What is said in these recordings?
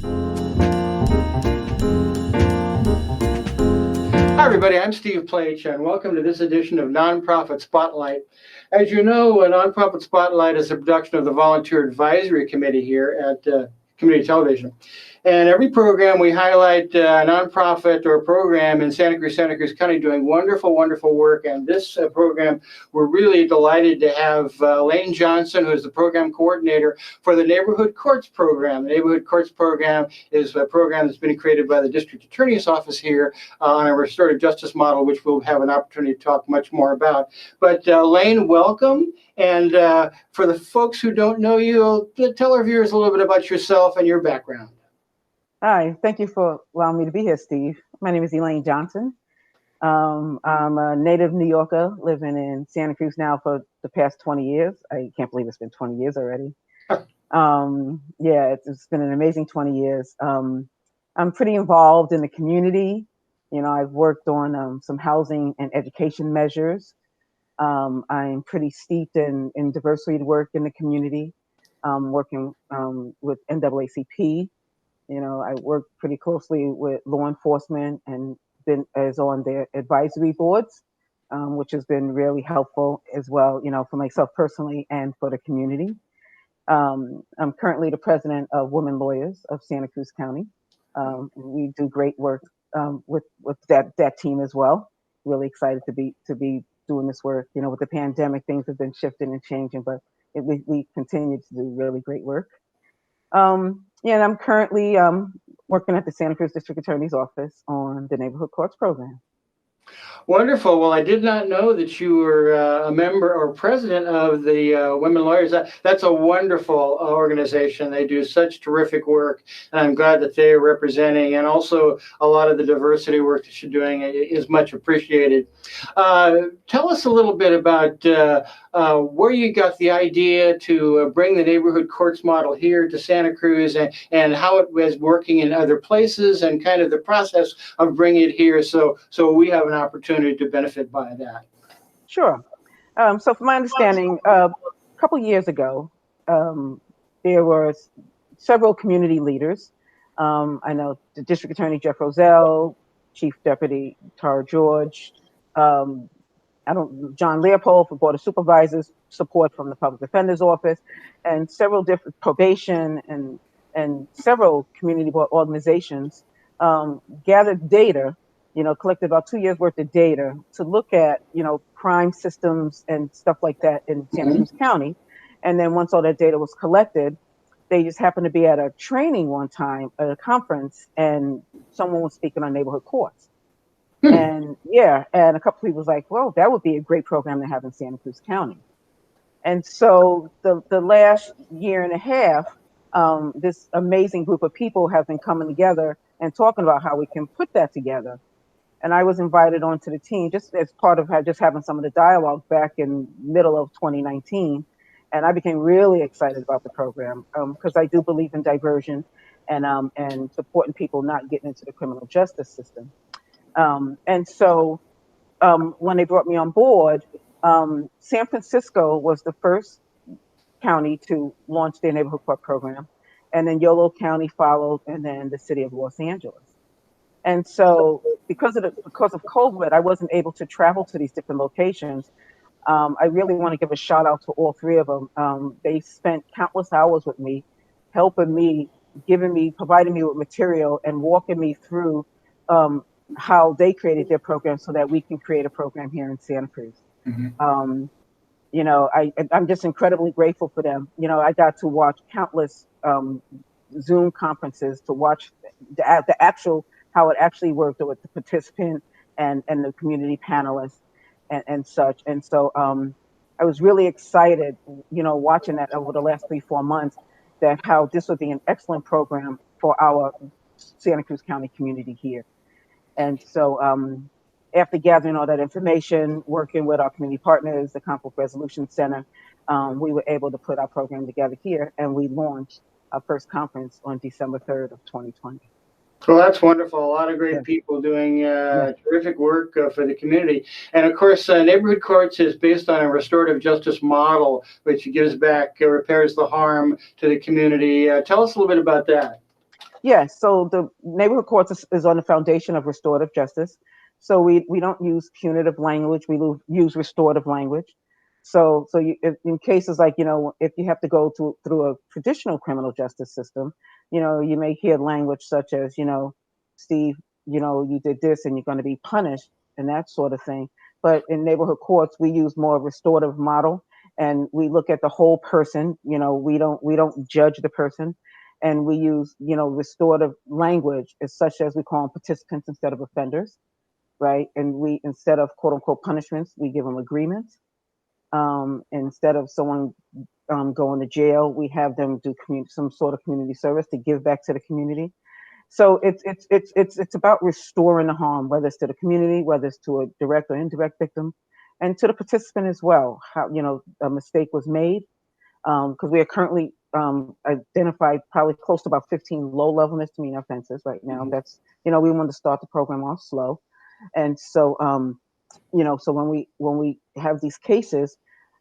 Hi, everybody. I'm Steve Plach, and welcome to this edition of Nonprofit Spotlight. As you know, a Nonprofit Spotlight is a production of the Volunteer Advisory Committee here at Community Television. And every program we highlight a nonprofit or a program in Santa Cruz County doing wonderful, wonderful work. And this program, we're really delighted to have Elaine Johnson, who is the program coordinator for the Neighborhood Courts program. The Neighborhood Courts program is a program that's been created by the District Attorney's Office here on a restorative justice model, which we'll have an opportunity to talk much more about. But Elaine, welcome. And for the folks who don't know you, tell our viewers a little bit about yourself and your background. Hi, thank you for allowing me to be here, Steve. My name is Elaine Johnson. I'm a native New Yorker living in Santa Cruz now for the past 20 years. I can't believe it's been 20 years already. It's been an amazing 20 years. I'm pretty involved in the community. You know, I've worked on some housing and education measures. I'm pretty steeped in diversity work in the community, working with NAACP. You know, I work pretty closely with law enforcement and been as on their advisory boards, which has been really helpful as well, you know, for myself personally and for the community. I'm currently the president of Women Lawyers of Santa Cruz County. We do great work with that team as well. Really excited to be doing this work. You know, with the pandemic, things have been shifting and changing, but we continue to do really great work. And I'm currently working at the Santa Cruz District Attorney's Office on the Neighborhood Courts program. Wonderful. Well, I did not know that you were a member or president of the Women Lawyers. That's a wonderful organization. They do such terrific work, and I'm glad that they are representing, and also a lot of the diversity work that you're doing is much appreciated. Tell us a little bit about where you got the idea to bring the neighborhood courts model here to Santa Cruz, and how it was working in other places, and kind of the process of bringing it here so we have an opportunity to benefit by that. Sure. So from my understanding, a couple years ago, there were several community leaders. I know the District Attorney Jeff Roselle, Chief Deputy Tara George, John Leopold for Board of Supervisors, support from the Public Defender's Office, and several different probation and several community organizations gathered data, you know, collected about 2 years worth of data to look at, you know, crime systems and stuff like that in Santa Cruz County. And then once all that data was collected, they just happened to be at a training one time at a conference, and someone was speaking on neighborhood courts. And a couple people was like, well, that would be a great program to have in Santa Cruz County. And so the last year and a half, this amazing group of people have been coming together and talking about how we can put that together. And I was invited onto the team just as part of just having some of the dialogue back in middle of 2019. And I became really excited about the program because I do believe in diversion and supporting people not getting into the criminal justice system. And so when they brought me on board, San Francisco was the first county to launch their neighborhood court program. And then Yolo County followed, and then the city of Los Angeles. And so because of COVID, I wasn't able to travel to these different locations. I really want to give a shout out to all three of them. They spent countless hours with me, helping me, providing me with material and walking me through how they created their program so that we can create a program here in Santa Cruz. Mm-hmm. You know, I'm just incredibly grateful for them. You know, I got to watch countless Zoom conferences to watch the actual, how it actually worked with the participant and the community panelists and such. And so I was really excited, you know, watching that over the last 3-4 months, that how this would be an excellent program for our Santa Cruz County community here. And so after gathering all that information, working with our community partners, the Conflict Resolution Center, we were able to put our program together here, and we launched our first conference on December 3rd of 2020. Well, that's wonderful. A lot of great people doing terrific work for the community. And of course, Neighborhood Courts is based on a restorative justice model, which gives back, repairs the harm to the community. Tell us a little bit about that. Yes, so the neighborhood courts is on the foundation of restorative justice. So we don't use punitive language. Use restorative language. So in cases like, if you have to go through a traditional criminal justice system, you may hear language such as, Steve, you did this and you're going to be punished and that sort of thing. But in neighborhood courts, we use more restorative model, and we look at the whole person. We don't judge the person, and we use restorative language as such as we call them participants instead of offenders, right? And we, instead of quote unquote punishments, we give them agreements. Instead of someone going to jail, we have them do some sort of community service to give back to the community. So it's about restoring the harm, whether it's to the community, whether it's to a direct or indirect victim, and to the participant as well. How a mistake was made, because we are currently identified probably close to about 15 low-level misdemeanor offenses right now. That's, we want to start the program off slow, and so so when we have these cases,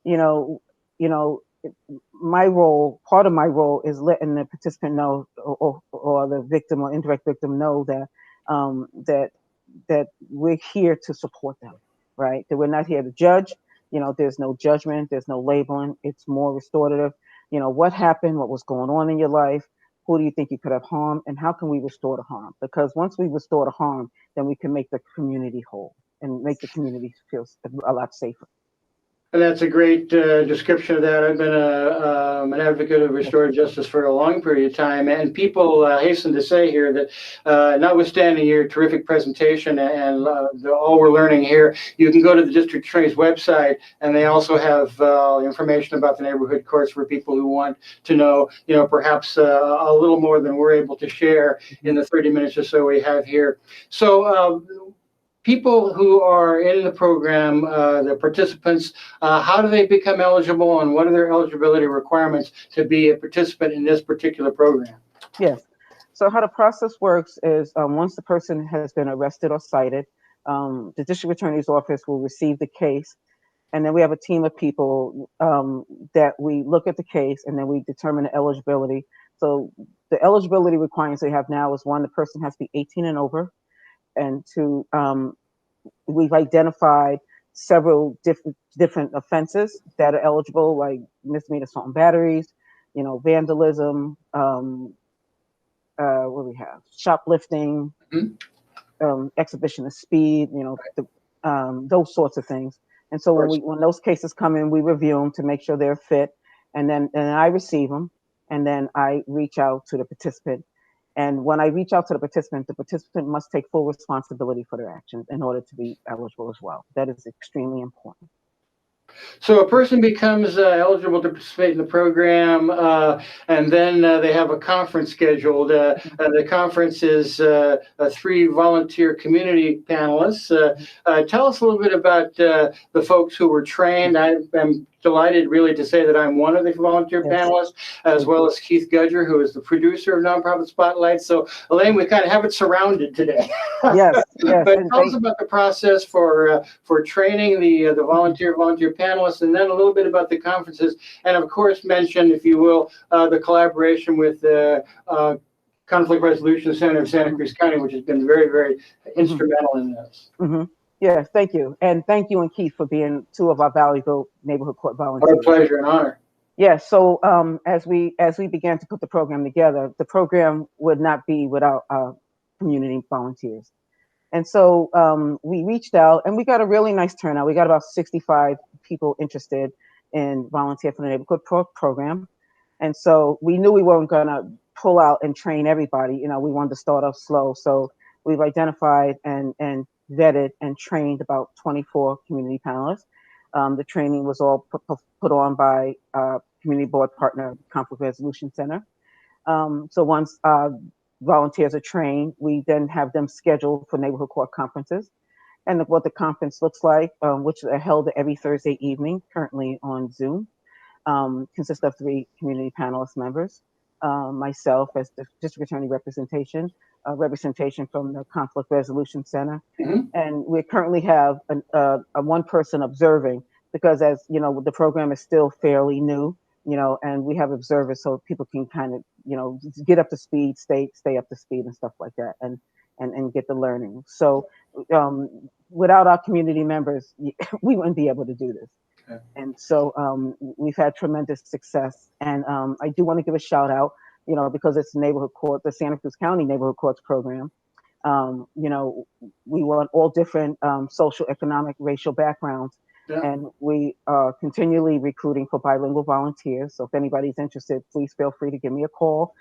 you know, you know, part of my role is letting the participant know, or the victim or indirect victim know that that we're here to support them, right? That we're not here to judge. There's no judgment, there's no labeling. It's more restorative. What happened, what was going on in your life, who do you think you could have harmed, and how can we restore the harm? Because once we restore the harm, then we can make the community whole and make the community feel a lot safer. And that's a great description of that. I've been an advocate of restorative justice for a long period of time, and people hasten to say here that, notwithstanding your terrific presentation and all we're learning here, you can go to the district attorney's website, and they also have information about the neighborhood courts for people who want to know, perhaps a little more than we're able to share in the 30 minutes or so we have here. So. People who are in the program, the participants, how do they become eligible, and what are their eligibility requirements to be a participant in this particular program? Yes. So how the process works is, once the person has been arrested or cited, the district attorney's office will receive the case, and then we have a team of people that we look at the case, and then we determine the eligibility. So the eligibility requirements they have now is, one, the person has to be 18 and over, and two, we've identified several different offenses that are eligible, like misdemeanor assault and batteries, vandalism, what do we have? Shoplifting, exhibition of speed, those sorts of things. And so when those cases come in, we review them to make sure they're fit, and then I receive them, and then I reach out to the participant. And when I reach out to the participant must take full responsibility for their actions in order to be eligible as well. That is extremely important. So a person becomes eligible to participate in the program, and then they have a conference scheduled. The conference is 3 volunteer community panelists. Tell us a little bit about the folks who were trained. I'm delighted really to say that I'm one of the volunteer panelists, as well as Keith Gudger, who is the producer of Nonprofit Spotlight. So Elaine, we kind of have it surrounded today. Yes. But tell us about the process for training the volunteer panelists, and then a little bit about the conferences, and of course mention, if you will, the collaboration with the Conflict Resolution Center of Santa Cruz County, which has been very, very instrumental in this. Yes, thank you. And thank you and Keith for being 2 of our valuable neighborhood court volunteers. Our pleasure and honor. Yes, so as we began to put the program together, the program would not be without community volunteers. And so we reached out, and we got a really nice turnout. We got about 65 people interested in volunteer for the neighborhood program. And so we knew we weren't going to pull out and train everybody. We wanted to start off slow. So we've identified and vetted and trained about 24 community panelists. The training was all put on by community board partner, Conflict Resolution Center. So once volunteers are trained, we then have them scheduled for neighborhood court conferences. And what the conference looks like, which are held every Thursday evening, currently on Zoom, consists of 3 community panelist members, myself as the district attorney representation from the Conflict Resolution Center. And we currently have a 1 person observing, because, as you know, the program is still fairly new. and we have observers so people can kind of, get up to speed, stay up to speed and stuff like that, and get the learning. So without our community members, we wouldn't be able to do this. Okay. And so we've had tremendous success. And I do want to give a shout out, because it's neighborhood court, the Santa Cruz County Neighborhood Courts program. We want all different social, economic, racial backgrounds. Yeah. And we are continually recruiting for bilingual volunteers. So if anybody's interested, please feel free to give me a call,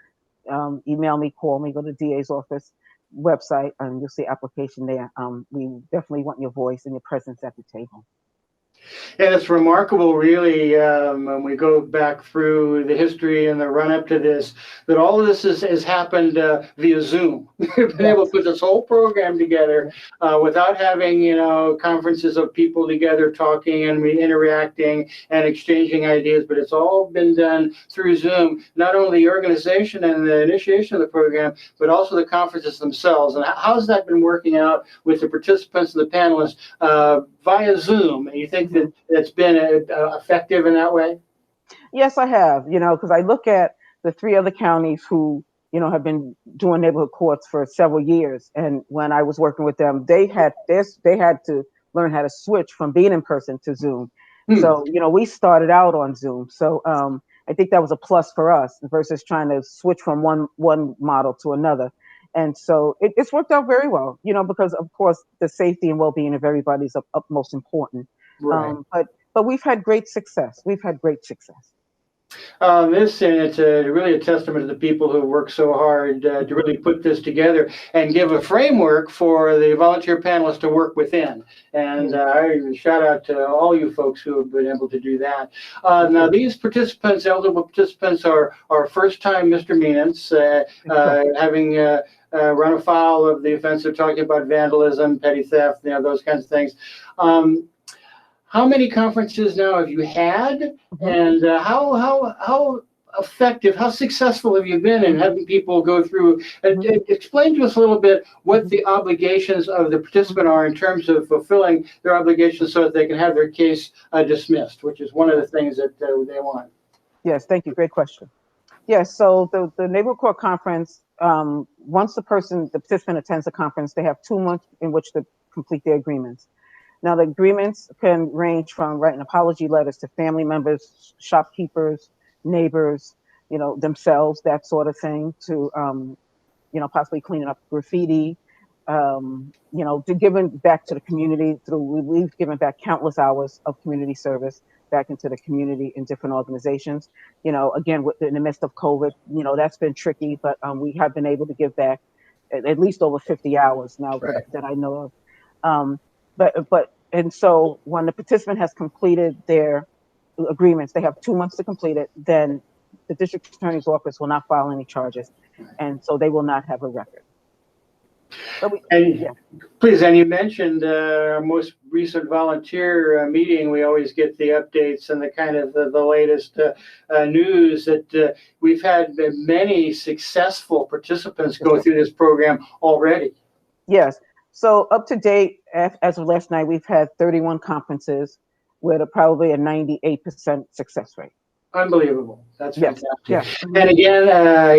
email me, call me, go to DA's office website, and you'll see application there. We definitely want your voice and your presence at the table. And it's remarkable, really, when we go back through the history and the run-up to this, that all of this has happened via Zoom. We've been able to put this whole program together without having, conferences of people together talking and interacting and exchanging ideas, but it's all been done through Zoom. Not only the organization and the initiation of the program, but also the conferences themselves. And how's that been working out with the participants and the panelists via Zoom? And you think that it's been effective in that way? Yes, I have, because I look at the 3 other counties who, have been doing neighborhood courts for several years. And when I was working with them, they had to learn how to switch from being in person to Zoom. So, we started out on Zoom. So I think that was a plus for us versus trying to switch from one model to another. And so it's worked out very well, because of course the safety and well-being of everybody is utmost important. Right. But we've had great success. It's really a testament to the people who work so hard to really put this together and give a framework for the volunteer panelists to work within. And I shout out to all you folks who have been able to do that. Now, these participants, eligible participants, are first-time misdemeanants, having run afoul of the offense of talking about vandalism, petty theft, those kinds of things. How many conferences now have you had, and how effective, how successful have you been in having people go through? Explain to us a little bit what the obligations of the participant are in terms of fulfilling their obligations so that they can have their case dismissed, which is one of the things that they want. Yes, thank you. Great question. Yes, so the neighborhood court conference, once the participant attends the conference, they have 2 months in which to complete their agreements. Now, the agreements can range from writing apology letters to family members, shopkeepers, neighbors, themselves, that sort of thing, to, possibly cleaning up graffiti, to giving back to the community we've given back countless hours of community service back into the community in different organizations. Again, in the midst of COVID, that's been tricky, but we have been able to give back at least over 50 hours now that I know of. And so when the participant has completed their agreements, they have 2 months to complete it, then the district attorney's office will not file any charges. And so they will not have a record. Please, and you mentioned our most recent volunteer meeting. We always get the updates and the kind of the latest news that we've had many successful participants go through this program already. Yes. So up to date, as of last night, we've had 31 conferences with probably a 98% success rate. Unbelievable. That's fantastic. Yeah. And again,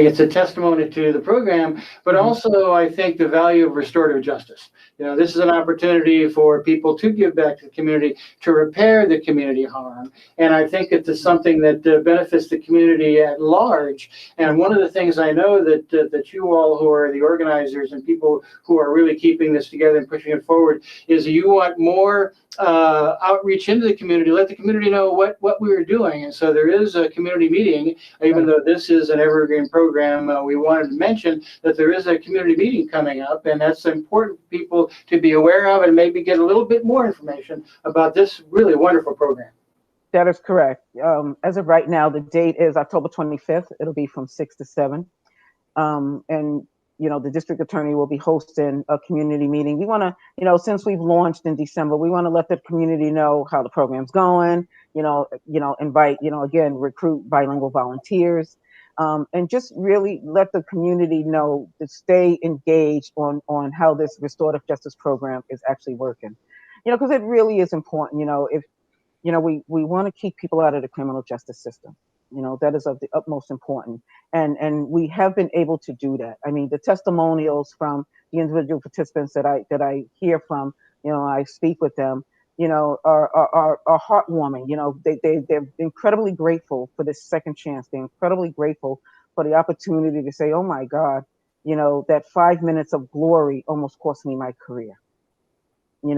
it's a testimony to the program, but also I think the value of restorative justice. This is an opportunity for people to give back to the community, to repair the community harm. And I think it's something that benefits the community at large. And one of the things I know that you all who are the organizers and people who are really keeping this together and pushing it forward is you want more outreach into the community, let the community know what we are doing. And so there is a community meeting, even though this is an evergreen program. We wanted to mention that there is a community meeting coming up, and that's important for people to be aware of and maybe get a little bit more information about this really wonderful program. That is correct. As of right now, the date is October 25th. It'll be from 6 to 7. And the district attorney will be hosting a community meeting. We want to, since we've launched in December, we want to let the community know how the program's going, invite, again, recruit bilingual volunteers, and just really let the community know to stay engaged on how this restorative justice program is actually working, because it really is important. If we want to keep people out of the criminal justice system, That is of the utmost importance. And we have been able to do that. I mean, the testimonials from the individual participants that I hear from, I speak with them, are heartwarming. They're incredibly grateful for this second chance. They're incredibly grateful for the opportunity to say, oh my God, that 5 minutes of glory almost cost me my career. We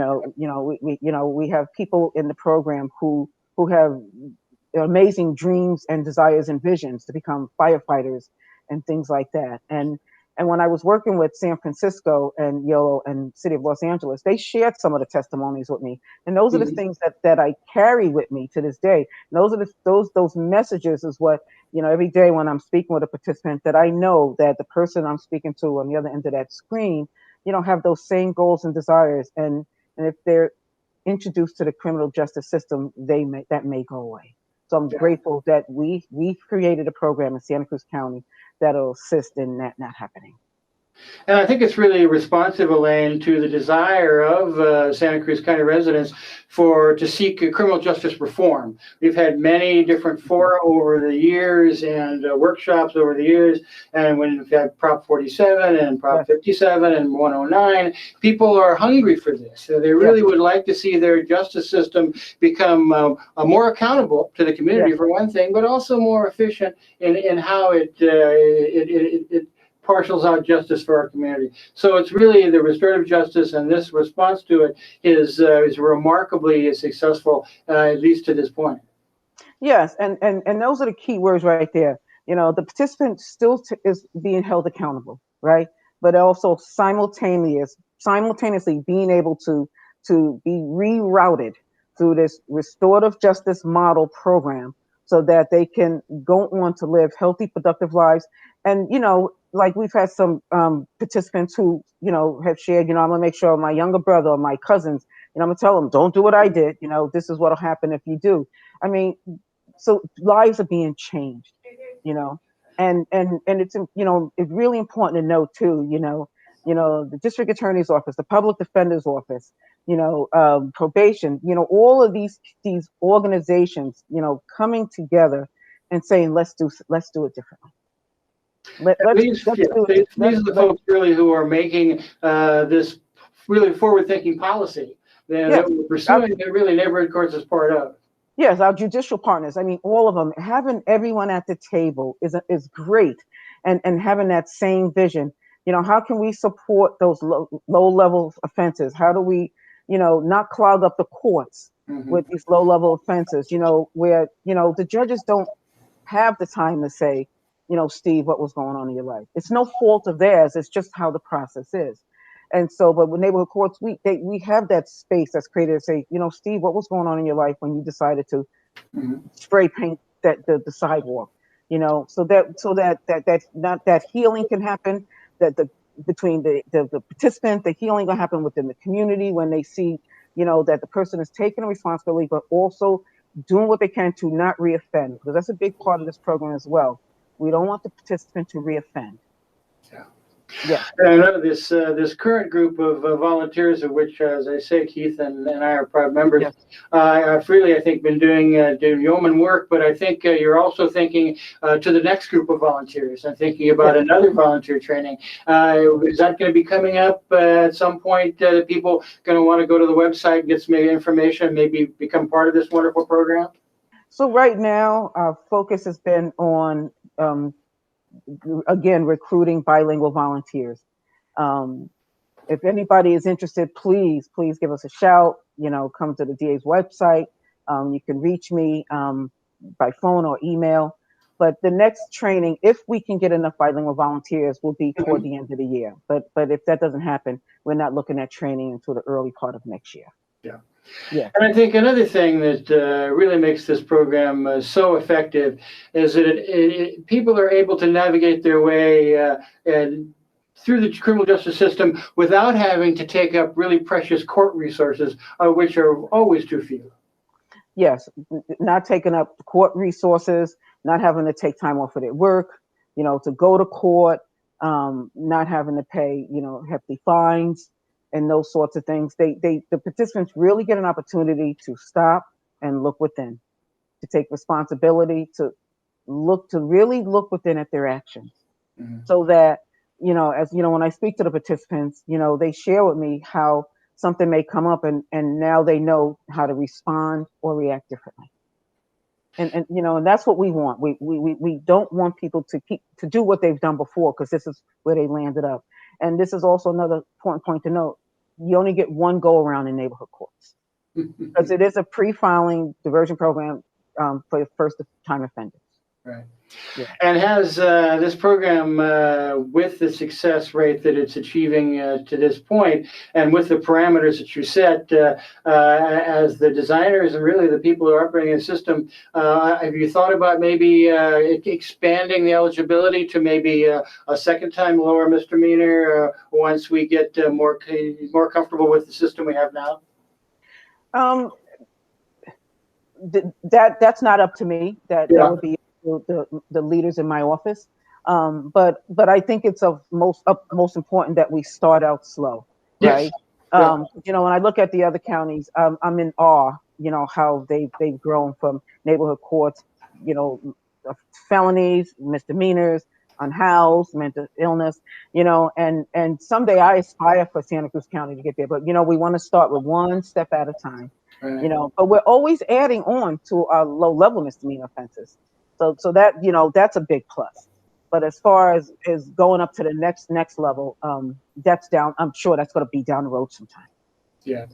have people in the program who have amazing dreams and desires and visions to become firefighters and things like that. And when I was working with San Francisco and Yolo and City of Los Angeles, they shared some of the testimonies with me, and those are the things that I carry with me to this day. And those are those messages is what every day when I'm speaking with a participant, that I know that the person I'm speaking to on the other end of that screen, have those same goals and desires, and if they're introduced to the criminal justice system, that may go away. So I'm grateful that we've created a program in Santa Cruz County that'll assist in that not happening. And I think it's really responsive, Elaine, to the desire of Santa Cruz County residents to seek criminal justice reform. We've had many different fora over the years and workshops over the years. And when we've had Prop 47 and Prop 57 and 109, people are hungry for this. So they really would like to see their justice system become more accountable to the community, for one thing, but also more efficient in how it parcels out justice for our community. So it's really the restorative justice, and this response to it is remarkably successful, at least to this point. Yes, and those are the key words right there. The participant still is being held accountable, right? But also simultaneously being able to be rerouted through this restorative justice model program, so that they can go on to live healthy, productive lives. And like we've had some participants who have shared, I'm gonna make sure my younger brother or my cousins, I'm gonna tell them, don't do what I did. This is what'll happen if you do. I mean, so lives are being changed, and it's it's really important to know too, the district attorney's office, the public defender's office, probation, all of these organizations, coming together and saying, let's do it differently. These are the folks really who are making this really forward-thinking policy that we're pursuing that really neighborhood courts is part of. Yes, our judicial partners. I mean, all of them. Having everyone at the table is great, and having that same vision. How can we support those low-level offenses? How do we, not clog up the courts with these low-level offenses? Where the judges don't have the time to say, Steve, what was going on in your life? It's no fault of theirs. It's just how the process is. And so, but with neighborhood courts, we have that space that's created to say, Steve, what was going on in your life when you decided to spray paint the sidewalk? So that healing can happen. That between the participant, the healing will happen within the community when they see, that the person is taking responsibility, but also doing what they can to not reoffend, because that's a big part of this program as well. We don't want the participant to reoffend. Yeah. And I know this current group of volunteers, of which, as I say, Keith and I are proud members. I've really, I think, been doing yeoman work, but I think you're also thinking to the next group of volunteers and thinking about another volunteer training. Is that going to be coming up at some point? People going to want to go to the website and get some information and maybe become part of this wonderful program? So right now, our focus has been on again, recruiting bilingual volunteers. If anybody is interested, please give us a shout. Come to the DA's website. You can reach me by phone or email. But the next training, if we can get enough bilingual volunteers, will be toward the end of the year. But if that doesn't happen, we're not looking at training until the early part of next year. Yeah. And I think another thing that really makes this program so effective is that people are able to navigate their way through the criminal justice system without having to take up really precious court resources, which are always too few. Yes, not taking up court resources, not having to take time off of their work, to go to court, not having to pay, hefty fines and those sorts of things. The participants really get an opportunity to stop and look within, to take responsibility, to really look within at their actions, so that, as you know, when I speak to the participants, they share with me how something may come up, and now they know how to respond or react differently. And that's what we want. We don't want people to do what they've done before, because this is where they landed up. And this is also another important point to note: you only get one go around in neighborhood courts, because it is a pre-filing diversion program for first-time offenders. Right. Yeah. And has this program, with the success rate that it's achieving to this point, and with the parameters that you set as the designers and really the people who are operating the system, have you thought about maybe expanding the eligibility to maybe a second-time lower misdemeanor once we get more comfortable with the system we have now? That's not up to me. That would be the leaders in my office. But I think it's of most important that we start out slow, right? Yes. When I look at the other counties, I'm in awe. How they've grown from neighborhood courts, felonies, misdemeanors, unhoused, mental illness, and someday I aspire for Santa Cruz County to get there. But we want to start with one step at a time. Right. But we're always adding on to our low-level misdemeanor offenses. So that, that's a big plus. But as far as going up to the next level, that's down. I'm sure that's going to be down the road sometime. Yeah,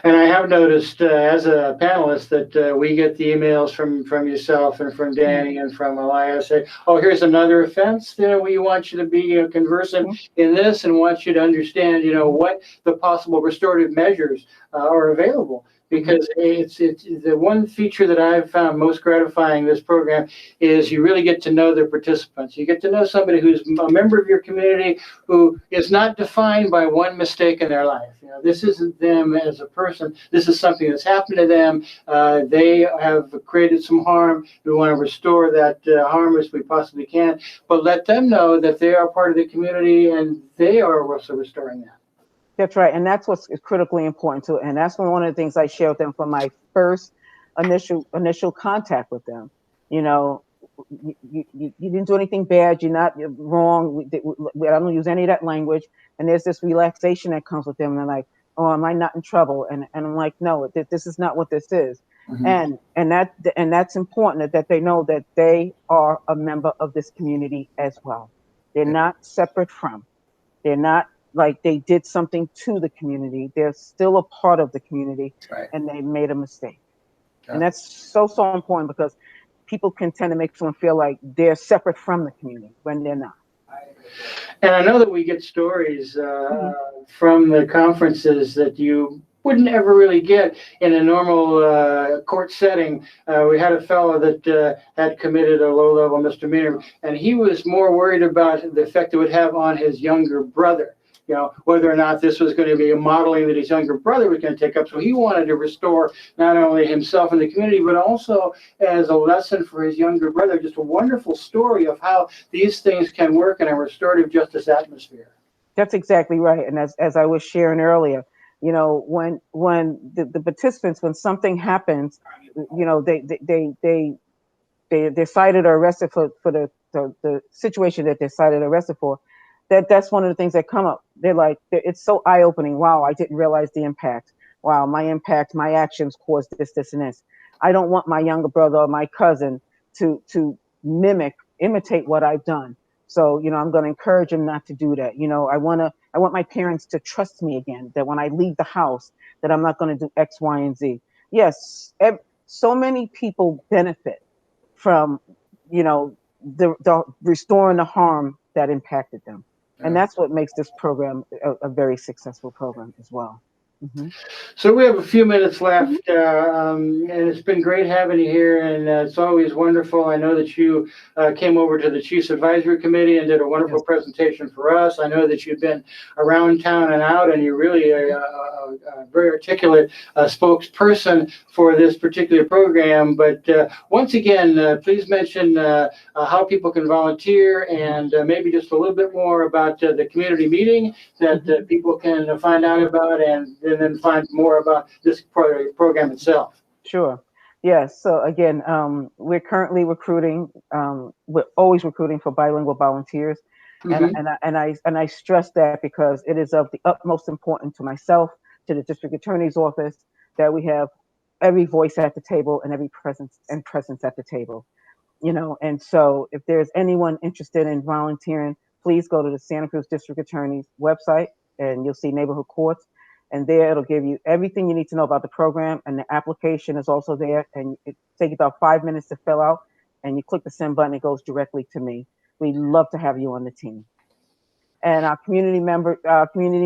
and I have noticed as a panelist that we get the emails from yourself and from Danny and from Elias say, "Oh, here's another offense. We want you to be conversant in this, and want you to understand, what the possible restorative measures are available." Because it's the one feature that I've found most gratifying in this program is you really get to know the participants. You get to know somebody who's a member of your community who is not defined by one mistake in their life. This isn't them as a person. This is something that's happened to them. They have created some harm. We want to restore that harm as we possibly can, but let them know that they are part of the community and they are also restoring that. That's right, and that's what's critically important too. And that's one of the things I share with them from my first initial contact with them. You didn't do anything bad. You're not wrong. I don't use any of that language. And there's this relaxation that comes with them. And they're like, "Oh, am I not in trouble?" And I'm like, "No, this is not what this is." And that's important, that they know that they are a member of this community as well. They're not separate from. They're not like they did something to the community. They're still a part of the community, and they made a mistake. And that's so important, because people can tend to make someone feel like they're separate from the community when they're not. And I know that we get stories from the conferences that you wouldn't ever really get in a normal court setting. We had a fellow that had committed a low-level misdemeanor, and he was more worried about the effect it would have on his younger brother. Whether or not this was going to be a modeling that his younger brother was going to take up. So he wanted to restore not only himself and the community, but also as a lesson for his younger brother. Just a wonderful story of how these things can work in a restorative justice atmosphere. That's exactly right. And as I was sharing earlier, when the participants, when something happens, they're cited or arrested for the situation that they're cited or arrested for. That's one of the things that come up. They're like, it's so eye-opening. Wow, I didn't realize the impact. Wow, my actions caused this, and this. I don't want my younger brother or my cousin to imitate what I've done. So, I'm going to encourage him not to do that. I want my parents to trust me again, that when I leave the house, that I'm not going to do X, Y, and Z. Yes, so many people benefit from, the restoring the harm that impacted them. And that's what makes this program a very successful program as well. So we have a few minutes left, and it's been great having you here, and it's always wonderful. I know that you came over to the Chiefs Advisory Committee and did a wonderful presentation for us. I know that you've been around town and out, and you're really a very articulate spokesperson for this particular program. But once again, please mention how people can volunteer, and maybe just a little bit more about the community meeting that people can find out about, and then find more about this program itself. Sure. Yes. So again, we're currently recruiting. We're always recruiting for bilingual volunteers, Hmm. and I stress that because it is of the utmost importance to myself, to the district attorney's office, that we have every voice at the table and every presence at the table. And so if there's anyone interested in volunteering, please go to the Santa Cruz District Attorney's website and you'll see neighborhood courts. And there it'll give you everything you need to know about the program. And the application is also there. And it takes about 5 minutes to fill out. And you click the send button, it goes directly to me. We'd love to have you on the team. And our community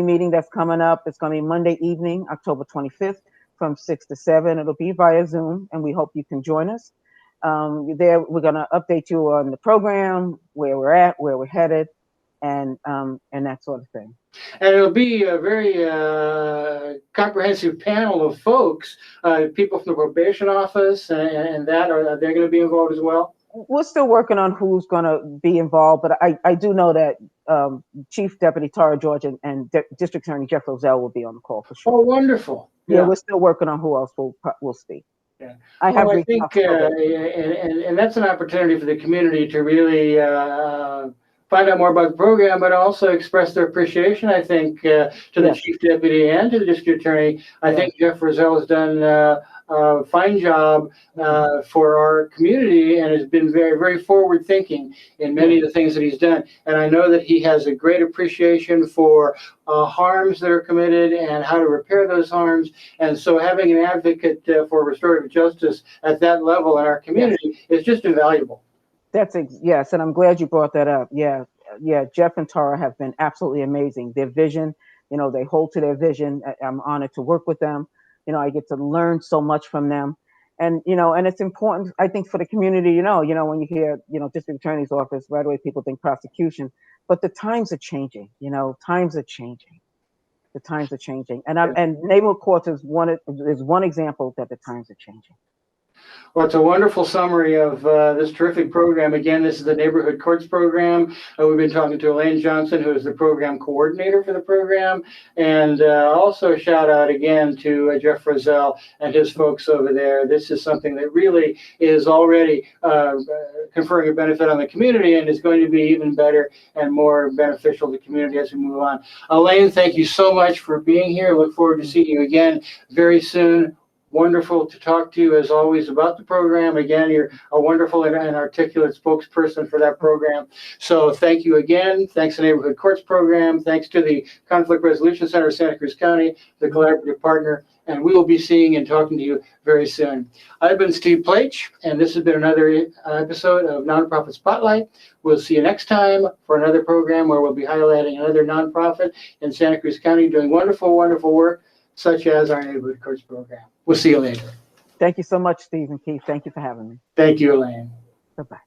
meeting that's coming up, it's going to be Monday evening, October 25th from 6 to 7. It'll be via Zoom, and we hope you can join us. There, we're going to update you on the program, where we're at, where we're headed, and that sort of thing. And it'll be a very comprehensive panel of folks, people from the probation office, and that are they going to be involved as well? We're still working on who's going to be involved, but I do know that Chief Deputy Tara George and District Attorney Jeff Roselle will be on the call for sure. Oh, wonderful! Yeah, we're still working on who else will speak. Yeah. I have I think, and that's an opportunity for the community to really find out more about the program, but also express their appreciation, I think, to the chief deputy and to the district attorney. I think Jeff Roselle has done a fine job for our community and has been very, very forward thinking in many of the things that he's done. And I know that he has a great appreciation for harms that are committed and how to repair those harms. And so having an advocate for restorative justice at that level in our community is just invaluable. Yes, and I'm glad you brought that up. Yeah, Jeff and Tara have been absolutely amazing. Their vision, they hold to their vision. I'm honored to work with them. I get to learn so much from them. And and it's important, I think, for the community, when you hear, district attorney's office, right away people think prosecution, but the times are changing, times are changing. The times are changing. And neighborhood courts is one example that the times are changing. Well, it's a wonderful summary of this terrific program. Again, this is the Neighborhood Courts program. We've been talking to Elaine Johnson, who is the program coordinator for the program. And also a shout out again to Jeff Roselle and his folks over there. This is something that really is already conferring a benefit on the community and is going to be even better and more beneficial to the community as we move on. Elaine, thank you so much for being here. Look forward to seeing you again very soon. Wonderful to talk to you as always about the program. Again, you're a wonderful and articulate spokesperson for that program. So thank you again. Thanks to the Neighborhood Courts program. Thanks to the Conflict Resolution Center of Santa Cruz County, the collaborative partner. And we will be seeing and talking to you very soon. I've been Steve Plach, and this has been another episode of Nonprofit Spotlight. We'll see you next time for another program where we'll be highlighting another nonprofit in Santa Cruz County doing wonderful, wonderful work, such as our Neighborhood Courts program. We'll see you later. Thank you so much, Steve and Keith. Thank you for having me. Thank you, Elaine. Bye-bye.